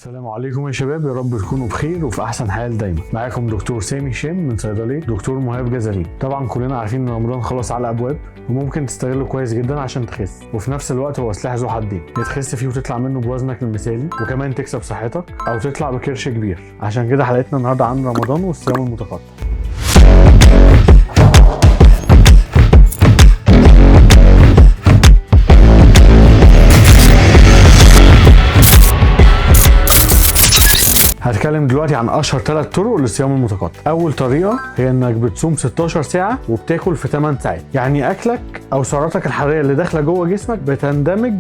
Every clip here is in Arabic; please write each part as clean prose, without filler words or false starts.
السلام عليكم يا شباب، يا رب تكونوا بخير وفي احسن حال دايما. معاكم دكتور سامي هشام من صيدليه دكتور مهاب جزالين. طبعا كلنا عارفين ان رمضان خلاص على ابواب وممكن تستغله كويس جدا عشان تخس، وفي نفس الوقت هو سلاح ذو حدين، يا تخس فيه وتطلع منه بوزنك المثالي وكمان تكسب صحتك، او تطلع بكرش كبير. عشان كده حلقتنا النهارده عن رمضان والصيام المتقطع. هتكلم دلوقتي عن اشهر 3 طرق للصيام المتقطع. اول طريقه هي انك بتصوم 16 ساعه وبتاكل في 8 ساعات، يعني اكلك او سعراتك الحراريه اللي داخله جوه جسمك بتندمج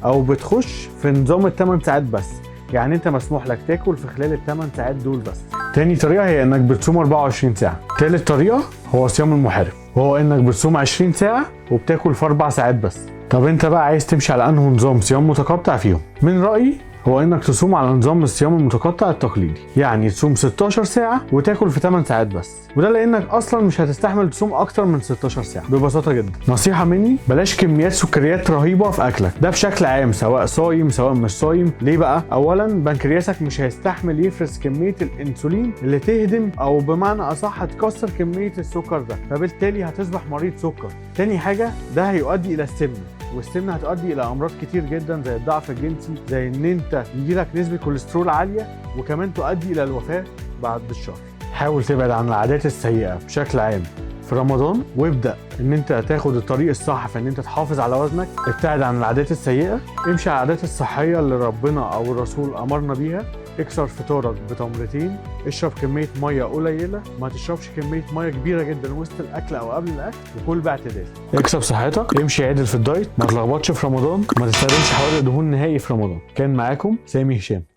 او بتخش في نظام ال8 ساعات بس، يعني انت مسموح لك تاكل في خلال ال8 ساعات دول بس. تاني طريقه هي انك بتصوم 24 ساعه. تالت طريقه هو صيام المحارب، وهو انك بتصوم 20 ساعه وبتاكل في 4 ساعات بس. طب انت بقى عايز تمشي على انه نظام صيام متقطع فيهم؟ من رايي هو انك تصوم على نظام الصيام المتقطع التقليدي، يعني تصوم 16 ساعة وتاكل في 8 ساعات بس، وده لانك اصلا مش هتستحمل تصوم اكتر من 16 ساعة ببساطة جدا. نصيحة مني، بلاش كميات سكريات رهيبة في اكلك، ده بشكل عام سواء صايم سواء مش صايم. ليه بقى؟ اولا بنكرياسك مش هيستحمل يفرز كمية الانسولين اللي تهدم او بمعنى اصح تكسر كمية السكر ده، فبالتالي هتصبح مريض سكر. تاني حاجة ده هيؤدي الى السمنة، والسمنه هتؤدي الى امراض كتير جدا زي الضعف الجنسي، زي ان انت يجيلك نسبه كوليسترول عاليه، وكمان تؤدي الى الوفاه بعد الشهر. حاول تبعد عن العادات السيئه بشكل عام في رمضان، وابدا ان انت تاخد الطريق الصح في ان انت تحافظ على وزنك. ابتعد عن العادات السيئه، امشي على العادات الصحيه اللي ربنا او الرسول امرنا بيها. اكسر فطارك بتمرتين، اشرب كميه ميه قليله، ما تشربش كميه ميه كبيره جدا وسط الاكل او قبل الاكل، وكل باعتدال. اكسب صحتك، امشي عادل في الدايت، ما تلخبطش في رمضان، ما تستخدمش حوادق دهون نهائي في رمضان. كان معاكم سامي هشام.